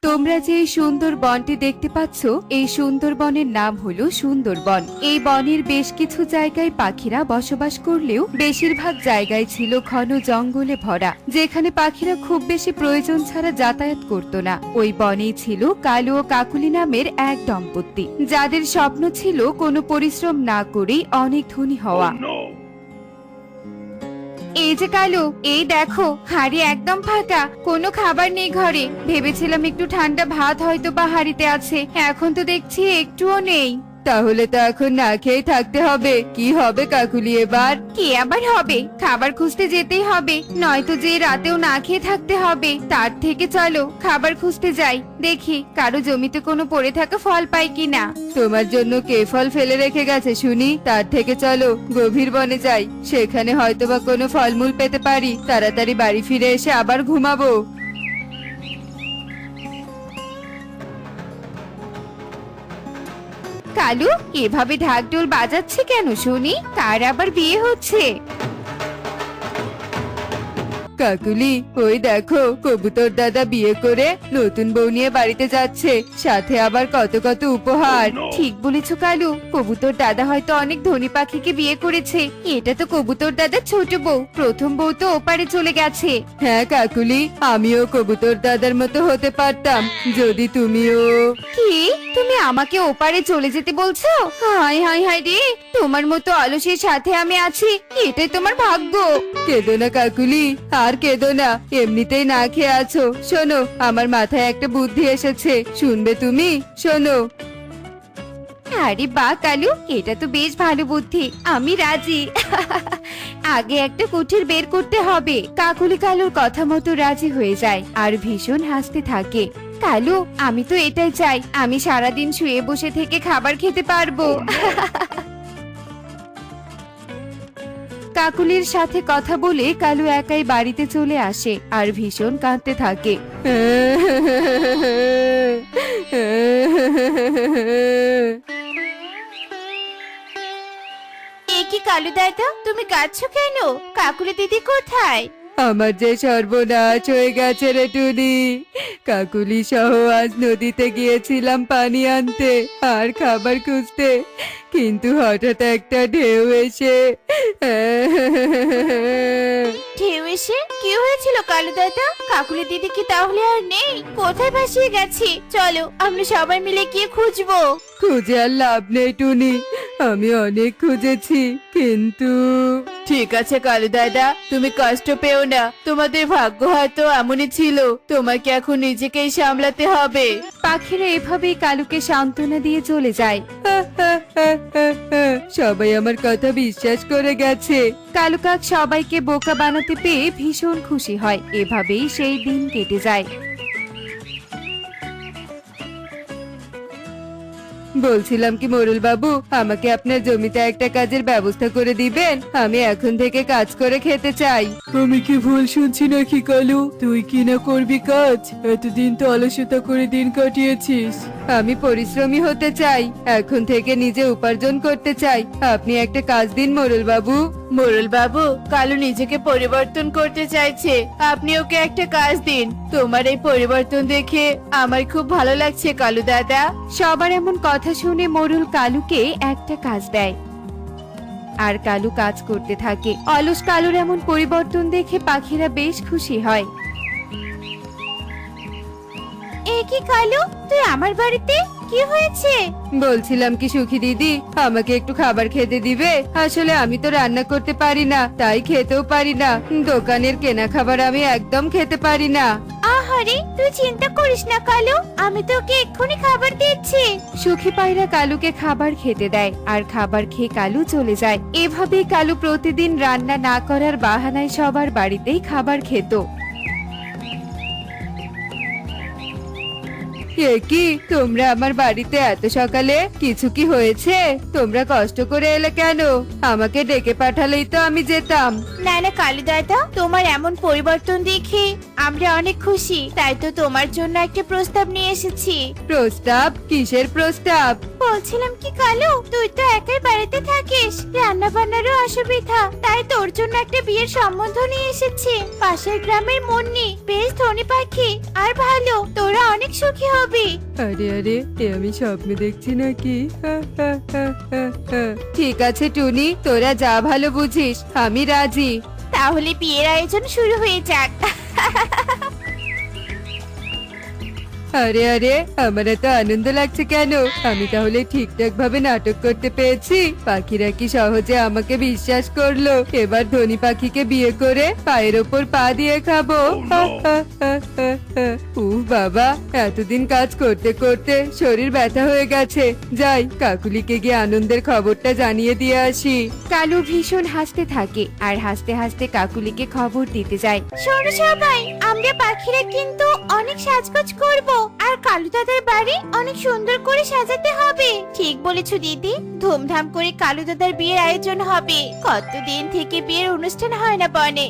তোমরা যে এই সুন্দর বনটি দেখতে পাচ্ছ, এই সুন্দর বনের নাম হলো সুন্দরবন। এই বনের বেশ কিছু জায়গায় পাখিরা বসবাস করলেও বেশিরভাগ জায়গায় ছিল ঘন জঙ্গলে ভরা, যেখানে পাখিরা খুব বেশি প্রয়োজন ছাড়া যাতায়াত করত না। ওই বনেই ছিল কালু ও কাকুলি নামের এক দম্পতি, যাদের স্বপ্ন ছিল কোনো পরিশ্রম না করেই অনেক ধনী হওয়া। এই যে কালু, এই দেখো হাড়ি একদম ফাঁকা, কোনো খাবার নেই ঘরে। ভেবেছিলাম একটু ঠান্ডা ভাত হয়তো বা হাড়িতে আছে, এখন তো দেখছি একটুও নেই। তাহলে তো এখন না খেয়ে থাকতে হবে। কি হবে কাকুলি এবার? কি আবার হবে? খাবার খুঁজতে যেতেই হবে, নয়তো যে রাতেও না খেয়ে থাকতে হবে। তার থেকে চলো খাবার খুঁজতে যাই, দেখি কারো জমিতে কোনো পড়ে থাকা ফল পাই কিনা। তোমার জন্য কে ফল ফেলে রেখে গেছে শুনি? তার থেকে চলো গভীর বনে যাই, সেখানে হয়তোবা কোনো ফলমূল পেতে পারি। তাড়াতাড়ি বাড়ি ফিরে এসে আবার ঘুমাবো। কালু এভাবে ঢাকঢোল বাজাচ্ছে কেন শুনি? কার আবার বিয়ে হচ্ছে? কাকুলি, ওই দেখো কবুতর দাদা বিয়ে করে নতুন বউ নিয়ে বাড়িতে যাচ্ছে, সাথে আবার কত কত উপহার। ঠিক বলেছো কালু, কবুতর দাদা হয়তো অনেক ধনী পাখিকে বিয়ে করেছে। এটা তো কবুতর দাদার ছোট বউ, প্রথম বউ তো ওপারে চলে গেছে। হ্যাঁ কাকুলি, আমিও কবুতর দাদার মতো হতে পারতাম যদি তুমিও। কি, তুমি আমাকে ওপারে চলে যেতে বলছো? হায় হায় হায় রে, তোমার মতো অলসের সাথে আমি আছি, এটাই তোমার ভাগ্য। কেঁদো না কাকুলি, আর কেঁদো না, এমনিতেই না খেয়ে আছো। শোনো, আমার মাথায় একটা বুদ্ধি এসেছে, শুনবে তুমি? শোনো। আরে বাহ কালু, এটা তো বেশ ভালো বুদ্ধি, আমি রাজি। আগে একটা কুঠির বের করতে হবে। কাকুলি কালুর কথা মতো রাজি হয়ে যায় আর ভীষণ হাসতে থাকে। কালু, আমি তো এটাই চাই, আমি সারাদিন শুয়ে বসে থেকে খাবার খেতে পারবো। কাকুলির সাথে কথা বলে কালু একাই বাড়িতে চলে আসে আর ভীষণ কাঁদতে থাকে। এ কি কালু দাদা, তুমি কাঁদছো কেন? কাকুলি দিদি কোথায়? আমার যে সর্বনাশ হয়ে গেছে রে টুনি। কাকুলি সহ আজ নদীতে গিয়েছিলাম পানি আনতে আর খাবার খুঁজতে, কিন্তু হঠাৎ একটা ঢেউ এসে। ঢেউ এসে কি হয়েছিল কালু দাদা? কাকুলি দিদি কি তাহলে আর নেই? কোথায় ভাসিয়ে গেছে? চলো আমরা সবাই মিলে গিয়ে খুঁজবো। খুঁজে আর লাভ নেই টুনি, আমি অনেক খুঁজেছি কিন্তু। ঠিক আছে কালু দাদা, তুমি কষ্ট পেও না, তোমাদের ভাগ্য হয়তো এমনই ছিল, তোমাকে এখন নিজেকেই সামলাতে হবে। পাখিরা এভাবেই কালুকে সান্ত্বনা দিয়ে চলে যায়। সবাই আমার কথা বিশ্বাস করে গেছে। কালু কাক সবাইকে বোকা বানাতে পেয়ে ভীষণ খুশি হয়। এভাবেই সেই দিন কেটে যায়। বলছিলাম কি মোরল বাবু, আমাকে আপনার জমিতে একটা কাজের ব্যবস্থা করে দিবেন? আমি এখন থেকে কাজ করে খেতে চাই। আমি কি ভুল শুনছি নাকি কালু? তুই কি না করবি কাজ? এতদিন তো অলসতা করে দিন কাটিয়েছিস। আমি পরিশ্রমী হতে চাই, এখন থেকে নিজে উপার্জন করতে চাই। আপনি একটা কাজ দিন মোরল বাবু। মোরল বাবু, কালু নিজেকে পরিবর্তন করতে চাইছে, আপনি ওকে একটা কাজ দিন। তোমার এই পরিবর্তন দেখে আমার খুব ভালো লাগছে কালু দাদা। সবার এমন কথা শুনে মোরল কালুকে একটা কাজ দেয় আর কালু কাজ করতে থাকে। অলস কালুর এমন পরিবর্তন দেখে পাখিরা বেশ খুশি হয়। এ কি কালু, তুই আমার বাড়িতে? কি হয়েছে? বলছিলাম কি সুখী দিদি, আমাকে একটু খাবার খেতে দিবে? আসলে আমি তো রান্না করতে পারি না, তাই খেতেও পারি না। দোকানের কেনা খাবার আমি একদম খেতে পারি না। আহারে, তুই চিন্তা করিস না কালু, আমি তোকে এক্ষুনি খাবার দিচ্ছি। সুখী পায়রা কালুকে খাবার খেতে দেয় আর খাবার খেয়ে কালু চলে যায়। এভাবেই কালু প্রতিদিন রান্না না করার বাহানায় সবার বাড়িতেই খাবার খেত। এ কি, তোমরা আমার বাড়িতে এত সকালে? কিছু কি হয়েছে? তোমরা কষ্ট করে এলে কেন? আমাকে ডেকে পাঠালেই তো আমি যেতাম। না না কালু দাদা, তোমার এমন পরিবর্তন দেখে আমরা অনেক খুশি, তাই তো তোমার জন্য একটা প্রস্তাব নিয়ে এসেছি। প্রস্তাব? কিসের প্রস্তাব? বলছিলাম কি কালু, তুই তো একাই বাড়িতে থাকিস, রান্না বান্নারও অসুবিধা, তাই তোর জন্য একটা বিয়ের সম্বন্ধ নিয়ে এসেছি। পাশের গ্রামের মুন্নি বেশ ধনী পাখি আর ভালো, তোরা অনেক অনেক সুখী হবি। আরে আরে, এ আমি স্বপ্ন দেখছি নাকি? ঠিক আছে টুনি, তোরা যা ভালো বুঝিস, আমি রাজি। তাহলে বিয়ের আয়োজন শুরু হয়ে যাক। আরে আরে, আমার এত আনন্দ লাগছে কেন? আমি তাহলে ঠিকঠাক ভাবে নাটক করতে পেরেছি? পাখিরা কি সহজে আমাকে বিশ্বাস করলো? এবার ধনী পাখিকে বিয়ে করে পায়ের ওপর পা দিয়ে খাবো। উফ বাবা, এতদিন কাজ করতে করতে শরীর ব্যথা হয়ে গেছে। যাই, কাকুলিকে গিয়ে আনন্দের খবরটা জানিয়ে দিয়ে আসি। কালু ভীষণ হাসতে থাকে আর হাসতে হাসতে কাকুলিকে খবর দিতে যায়। শোনো সবাই, আমরা পাখিরা কিন্তু অনেক সাজগোজ করব, আর কালু দাদার বাড়ি অনেক সুন্দর করে সাজাতে হবে। ঠিক বলেছো দিদি, ধুমধাম করে কালু দাদার বিয়ের আয়োজন হবে। কতদিন থেকে বিয়ের অনুষ্ঠান হয় না বনে।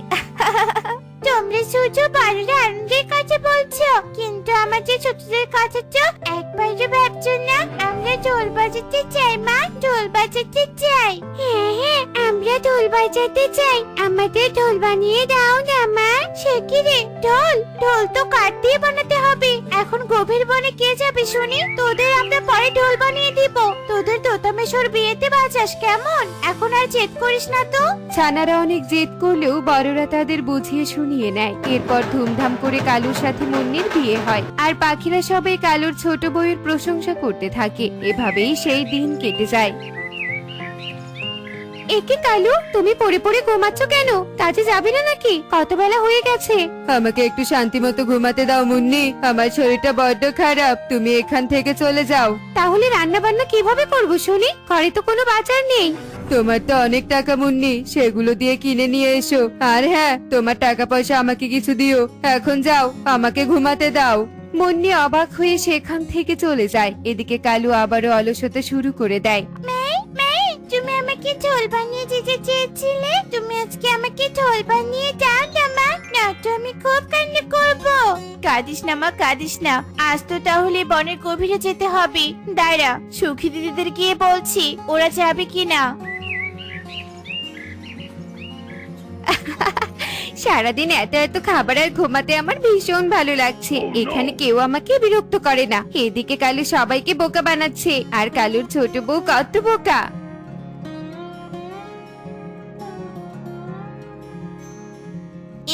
তোমরা শুধু বাড়ির আনন্দের কথা বলছো, কিন্তু আমাদের ছোটদের কথা তো একবারও ভাবছো না। আমরা ঢোল বাজাতে চাই মা, ঢোল বাজাতে চাই। হ্যাঁ হ্যাঁ, আমরা ঢোল বাজাতে চাই, আমাদের ঢোল বানিয়ে দাও না মা। সে কি রে, ঢোল? ঢোল তো কাঠ দিয়ে বানাতে হবে। এখন গভীর বনে কে যাবে শুনি? তোদের আমরা পরে ঢোল বানিয়ে দিব। তোদের তোতামেশর বিয়েতে বাজাস কেমন? এখন আর জেদ করিস না তো। ছানারা অনেক জেদ করলেও বড়রা তাদের বুঝিয়ে শুনিয়ে নেয়। এরপর ধুমধাম করে কালুর সাথে মুন্নির বিয়ে হয়, আর পাখিরা সবাই কালুর ছোট বউয়ের প্রশংসা করতে থাকে। এভাবেই সেই দিন কেটে যায়। একে কালু, তুমি পড়ে পড়ে ঘুমাচ্ছ কেন? কাজে যাবে না নাকি? কত বেলা হয়ে গেছে। আমাকে একটু শান্তি মতো ঘুমাতে দাও মুন্নি, আমার শরীরটা বড্ড খারাপ। তুমি এখান থেকে চলে যাও। তাহলে রান্না বান্না কিভাবে করবো শুনি? ঘরে তো কোনো বাজার নেই। তোমার তো অনেক টাকা মুন্নি, সেগুলো দিয়ে কিনে নিয়ে এসো। আর হ্যাঁ, তোমার টাকা পয়সা আমাকে কিছু দিও। এখন যাও, আমাকে ঘুমাতে দাও। মুন্নি অবাক হয়ে সেখান থেকে চলে যায়। এদিকে কালু আবারও অলসতা শুরু করে দেয়। তুমি আমাকে ঢোল বানিয়ে দিতে চেয়েছিলে, তুমি আজকে আমাকে ঢোল বানিয়ে দাও না মা, নয়তো আমি খুব কান্না করব। কাঁদিস না মা, কাঁদিস না। আজ তো তাহলে বনের গভীরে যেতে হবে। দাঁড়া, সুখী দিদিদের গিয়ে বলছি, ওরা যাবে কিনা। সারাদিন এত এত খাবার আর ঘুমাতে আমার ভীষণ ভালো লাগছে। এখানে কেউ আমাকে বিরক্ত করে না। এদিকে কালু সবাইকে বোকা বানাচ্ছে, আর কালুর ছোট বউ কত বোকা।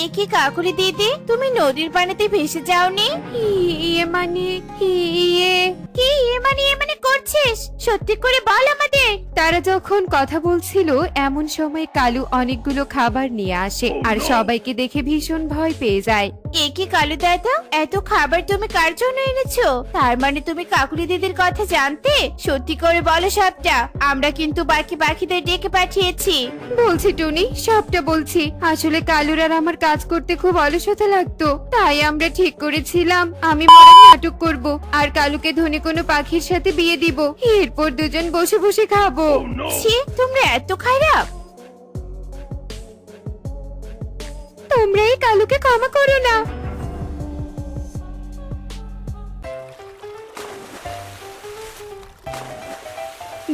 এ কি কাকুলি দিদি, তুমি নদীর পানিতে ভেসে যাওনি? ইয়ে মানে ইয়ে কি এ মানে করছিস? সত্যি করে বল আমাদের। তারা যখন কথা বলছিল এমন সময় কালু অনেকগুলো খাবার নিয়ে আসে, আর সবাইকে দেখে ভীষণ ভয় পেয়ে যায়। এ কি কালু দাদা, এত খাবার তুমি কার জন্য এনেছো? তার মানে তুমি কাকুলি দিদির কথা জানতে? সত্যি করে বলো সবটা। আমরা কিন্তু বাকি পাখিদের ডেকে পাঠিয়েছি। বলছি টুনি, সবটা বলছি। আসলে কালুর আর আমার কাজ করতে খুব অলসতা লাগতো, তাই আমরা ঠিক করেছিলাম আমি মরার নাটক করব, আর কালুকে ধনী কোনো পাখির সাথে বিয়ে দিব। এরপর দুজন বসে বসে খাবো। ছি, তোমরা এত খারাপ। তোমরা এই কালুকে ক্ষমা করো না।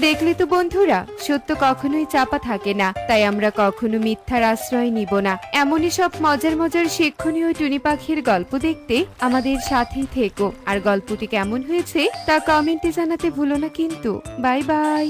দেখলে তো বন্ধুরা, সত্য কখনোই চাপা থাকে না, তাই আমরা কখনো মিথ্যার আশ্রয় নিব না। এমনই সব মজার মজার শিক্ষণীয় টুনি পাখির গল্প দেখতে আমাদের সাথেই থেকো। আর গল্পটি কেমন হয়েছে তা কমেন্টে জানাতে ভুলো না কিন্তু। Bye bye.